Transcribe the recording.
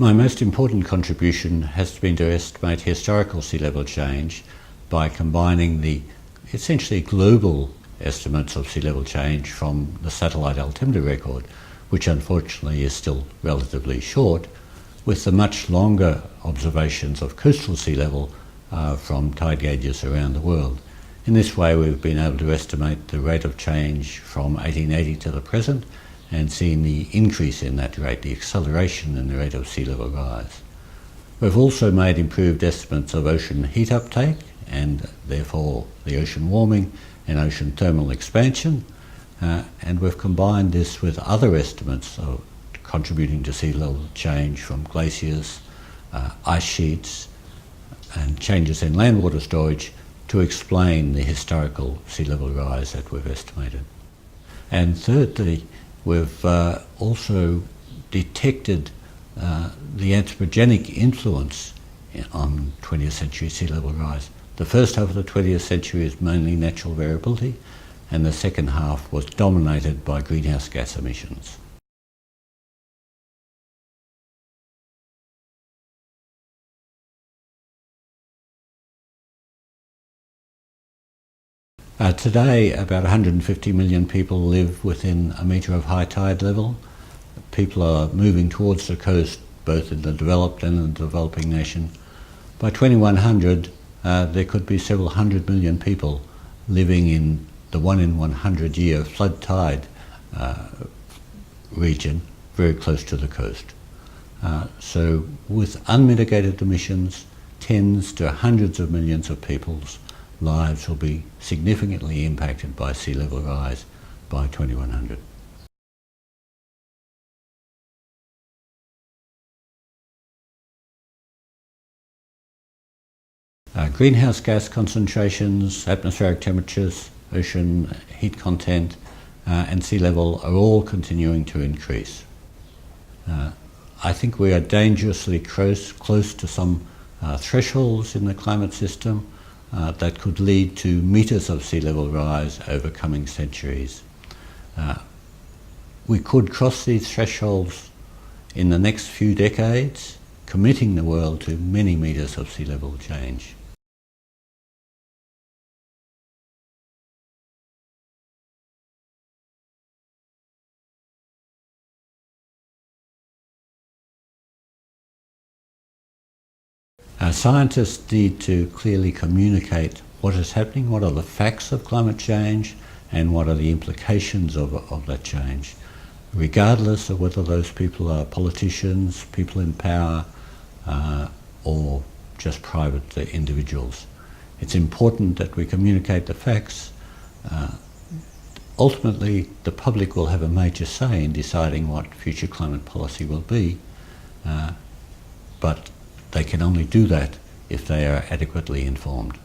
My most important contribution has been to estimate historical sea level change by combining the essentially global estimates of sea level change from the satellite altimeter record, which unfortunately is still relatively short, with the much longer observations of coastal sea level from tide gauges around the world. In this way, we've been able to estimate the rate of change from 1880 to the present and seen the increase in that rate, the acceleration in the rate of sea level rise. We've also made improved estimates of ocean heat uptake and therefore the ocean warming and ocean thermal expansion, and we've combined this with other estimates of contributing to sea level change from glaciers, ice sheets, and changes in land water storage to explain the historical sea level rise that we've estimated. And thirdly, we've also detected the anthropogenic influence on 20th century sea level rise. The first half of the 20th century is mainly natural variability, and the second half was dominated by greenhouse gas emissions. Today, about 150 million people live within a metre of high tide level. People are moving towards the coast, both in the developed and in the developing nation. By 2100, there could be several hundred million people living in the 1 in 100 year flood tide region very close to the coast. So with unmitigated emissions, tens to hundreds of millions of people's lives will be significantly impacted by sea level rise by 2100. Greenhouse gas concentrations, atmospheric temperatures, ocean heat content, and sea level are all continuing to increase. I think we are dangerously close to some thresholds in the climate system that could lead to metres of sea level rise over coming centuries. We could cross these thresholds in the next few decades, committing the world to many metres of sea level change. Scientists need to clearly communicate what is happening, what are the facts of climate change, and what are the implications of that change, regardless of whether those people are politicians, people in power, or just private individuals. It's important that we communicate the facts. Ultimately, the public will have a major say in deciding what future climate policy will be, but they can only do that if they are adequately informed.